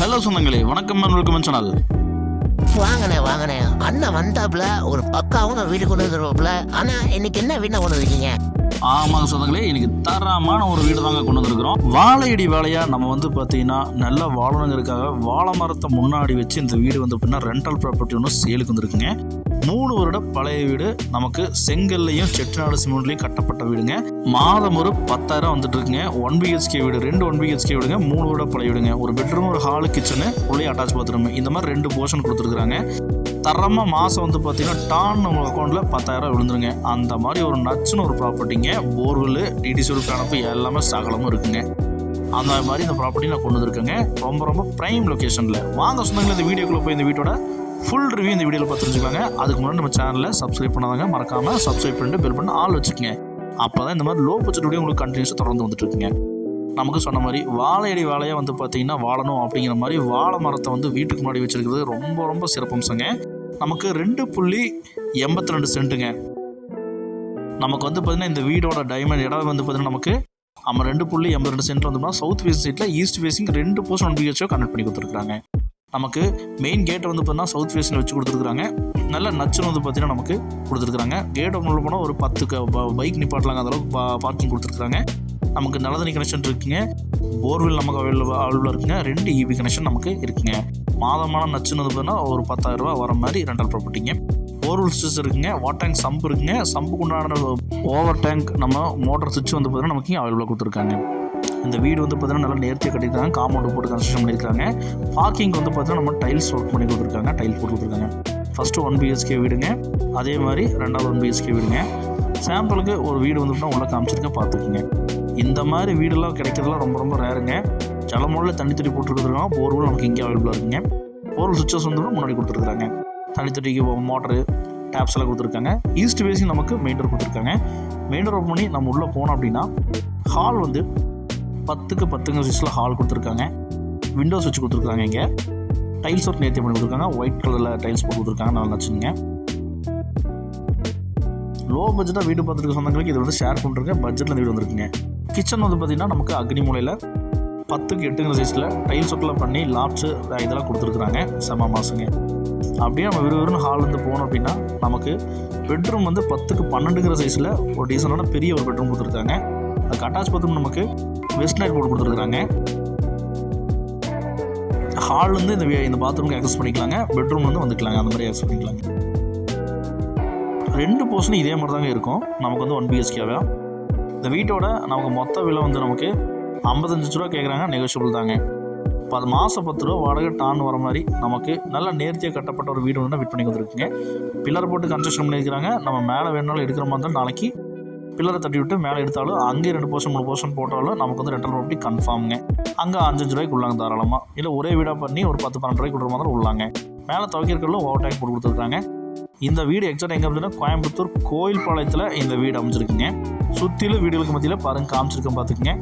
Hello சொந்தங்களே, வணக்கம் and welcome channel. வாங்கண்ணே அண்ணன் வந்தாப்புல ஒரு பக்காவும் வீடு கொண்டு வந்துருவாப்புல. ஆனா இன்னைக்கு என்ன வீடு கொண்டு வந்திருக்கீங்க? ஆமாங்க சொந்தங்களே, இன்னைக்கு தரமான ஒரு வீடு தாங்க கொண்டு வந்திருக்கிறோம். வாழையடி வேலையா நம்ம பார்த்தீங்கன்னா நல்ல வாழணுங்கிறதுக்காக வாழை மரத்தை முன்னாடி வச்சு இந்த வீடு அப்படின்னா ரெண்டல் ப்ராப்பர்ட்டி ஒன்று சேலுக்கு வந்துருக்குங்க. 3 வருட பழைய வீடு, நமக்கு செங்கல்லையும் செட்டிநாடு சிமெண்ட்லையும் கட்டப்பட்ட வீடுங்க. மாதம் ஒரு 10,000 வந்துட்டு இருக்குங்க. 1 BHK வீடு, 2 1 BHK வீடுங்க, 3 வருட பழைய வீடுங்க. ஒரு பெட்ரூம், ஒரு ஹாலு, கிச்சனு, உள்ளே அட்டாச் பாத்ரூம், இந்த மாதிரி 2 போர்ஷன் கொடுத்துருக்குறாங்க. தரமாக மாதம் பார்த்தீங்கன்னா டான் உங்கள் அக்கௌண்ட்டில் 10,000 விழுந்துருங்க. அந்த மாதிரி ஒரு நச்சுன்னு ஒரு ப்ராப்பர்ட்டிங்க. போர்வெல், டிடிசூர் கணப்பு எல்லாமே சகலமும் இருக்குங்க. அந்த மாதிரி இந்த ப்ராப்பர்ட்டி நான் கொண்டு வந்திருக்கேங்க. ரொம்ப ப்ரைம் லொக்கேஷனில். வாங்க சொந்தங்களே, இந்த வீடியோக்குள்ளே போய் இந்த வீட்டோட ஃபுல் ரிவ்யூ இந்த வீடியோவில் பார்த்து தெரிஞ்சுக்கலாங்க. அதுக்கு முன்னாடி நம்ம சேனலில் சப்ஸ்கிரைப் பண்ணாதாங்க, மறக்காமல் சப்ஸ்கிரைப் பண்ணிட்டு பெல் பண்ணி ஆல் வச்சுக்கோங்க. அப்போ தான் இந்த மாதிரி லோ பட்ஜெட் வீடியோ உங்களுக்கு கண்டினியூஸாக தொடர்ந்து வந்துட்டு இருக்குங்க. நமக்கு சொன்ன மாதிரி வாழையடி வாழையாக பார்த்தீங்கன்னா வாழணும் அப்படிங்கிற மாதிரி வாழை மரத்தை வீட்டுக்கு முன்னாடி வச்சிருக்கிறது ரொம்ப சிறப்பம்சங்க. நமக்கு 2.82 சென்ட்டுங்க. நமக்கு பார்த்தீங்கன்னா இந்த வீடோட டைமண்ட் இடம் பார்த்தீங்கன்னா நமக்கு 2.82 சென்ட் வந்தோம்னா சவுத் ஃபேஸ் சைட்டில் east facing 2 portion 1 BHK connect பண்ணி கொடுத்துருக்காங்க. நமக்கு மெயின் கேட் பார்த்தீங்கன்னா சவுத் ஃபேஸில் வச்சு கொடுத்துருக்காங்க. நல்ல நச்சுன்னு பார்த்தீங்கன்னா நமக்கு கொடுத்துருக்காங்க. கேட் உள்ள போனால் ஒரு 10 பைக் நிப்பாட்டலாங்க, அந்தளவுக்கு பார்க்கிங் கொடுத்துருக்காங்க. நமக்கு நல்ல தண்ணி கனெக்ஷன் இருக்குங்க. போர்வெல் நமக்கு அவைலபிளாக இருக்குங்க. 2 EB கனெக்ஷன் நமக்கு இருக்குங்க. மாதமான நச்சுன்னு பார்த்தீங்கன்னா ஒரு 10,000 ரூபா வர மாதிரி ரெண்டல் ப்ராப்பர்ட்டிங்க. போர்வெல் ஸ்விட்ச் இருக்குங்க. வாட்டர் டேங்க் சம்பு இருக்குங்க. சம்புக்கு உண்டான ஓவர் டேங்க் நம்ம மோட்டர் சுவிட்ச் பார்த்தீங்கன்னா நமக்கு இங்கே அவைலபிளாக கொடுத்துருக்காங்க. இந்த வீடு பார்த்தீங்கன்னா நல்லா நேர்த்தியாக கட்டியிருக்காங்க. காம்பவுண்ட் போட்டு கன்ஸ்ட்ரக்ஷன் பண்ணியிருக்காங்க. பார்க்கிங் பார்த்தீங்கன்னா நம்ம டைல்ஸ் ஒர்க் பண்ணி கொடுத்துருக்காங்க. டைல்ஸ் போட்டு கொடுத்துருக்காங்க. ஃபஸ்ட்டு 1 BHK வீடுங்க, அதே மாதிரி ரெண்டாவது 1 BHK வீடுங்க. சாம்பிளுக்கு ஒரு வீடு உள்ள காமிச்சிருக்கேன், பார்த்துக்குங்க. இந்த மாதிரி வீடெல்லாம் கிடைக்கிறதுலாம் ரொம்ப ரேருங்க. ஜலமோடில் தண்ணி தொட்டி போட்டுருக்குறாங்க. போர்வெல் நமக்கு இங்கே அவைலபிளாக இருக்குங்க. போர்வெல் சுவிச்சஸ் முன்னாடி கொடுத்துருக்குறாங்க. தண்ணி தொட்டிக்கு மோட்டரு, டேப்ஸ் எல்லாம் கொடுத்துருக்காங்க. ஈஸ்ட் ஃபேஸிங் நமக்கு மெயின் டோர் கொடுத்துருக்காங்க. மெயின் டோர் ஓப்பன் பண்ணி நம்ம உள்ளே போனோம் அப்படின்னா ஹால் 10க்கு 10 சைஸில் ஹால் கொடுத்துருக்காங்க. விண்டோஸ் வச்சு கொடுத்துருக்காங்க. இங்கே டைல்ஸ் ஒர்க் நேர்த்தி பண்ணி கொடுத்துருக்காங்க. ஒயிட் கலரில் டைல்ஸ் போட்டு கொடுத்துருக்காங்க. நல்லா நச்சுங்க. லோ பட்ஜெட்டாக வீடு பார்த்துருக்க சொந்தங்களுக்கு இது ஷேர் பண்ணுறதுங்க. பட்ஜெட்டில் இந்த வீடு வந்துருக்குங்க. கிச்சன் பார்த்திங்கன்னா நமக்கு அக்னி மூலையில் 10க்கு 8 சைஸில் டைல்ஸ் ஒர்க்லாம் பண்ணி லாப்ஸு இதெல்லாம் கொடுத்துருக்குறாங்க. செம மாசுங்க. அப்படியே நம்ம விறுவிறுன்னு ஹால்லேருந்து போனோம் அப்படின்னா நமக்கு பெட்ரூம் 10க்கு 12 சைஸில் ஒரு டீசெண்டான பெரிய ஒரு பெட்ரூம் கொடுத்துருக்காங்க. அதுக்கு அட்டாச் பாத்ரூம் நமக்கு வெஸ்ட் நைட் போட்டு கொடுத்துருக்குறாங்க. ஹால்லேருந்து இந்த பாத்ரூமுக்கு ஆக்சஸ் பண்ணிக்கலாங்க. பெட்ரூம் வந்துக்கலாங்க. அந்த மாதிரி ஆக்சஸ் பண்ணிக்கலாங்க. 2 போர்ஷன் இதே மாதிரி தாங்க இருக்கும். நமக்கு 1 BHK. இந்த வீட்டோட நமக்கு மொத்த விலை நமக்கு 55 லட்ச ரூபா கேட்குறாங்க. நெகோஷியபிள் தாங்க. இப்போ அது மாதம் 10 ரூபா வாடகை டான் வர மாதிரி நமக்கு நல்ல நேர்த்தியாக கட்டப்பட்ட ஒரு வீடு விட் பண்ணி வந்துருக்குங்க. பில்லர் போட்டு கன்ஸ்ட்ரக்ஷன் பண்ணியிருக்கிறாங்க. நம்ம மேலே வேணாலும் எடுக்கிற மாதிரி இருந்தாலும் நாளைக்கு பில்லரை தட்டி விட்டு மேலே எடுத்தாலும் அங்கே 2 போர்ஷன் 3 போர்ஷன் போட்டாலும் நமக்கு ரெண்டல் ப்ராப்பர்ட்டி கன்ஃபார்முங்க. அங்கே 5-5 ரூபாய்க்கு உள்ளாங்க தாராளமாக. இல்லை ஒரே வீடாக பண்ணி ஒரு 10-12 ரூபாய்க்கு விடுற மாதிரி உள்ளாங்க. மேலே துவைக்கிறதுக்குள்ள ஓவர் டேங்க் போட்டு கொடுத்துருக்காங்க. இந்த வீடு எக்ஸாக்ட் எங்கே அப்படின்னா கோயம்புத்தூர் கோயில் பாளையத்தில் இந்த வீடு அமைஞ்சிருக்குங்க. சுற்றிலும் வீடுகளுக்கு மத்தியில் பாருங்கள் காமிச்சிருக்கேன், பார்த்துக்குங்க.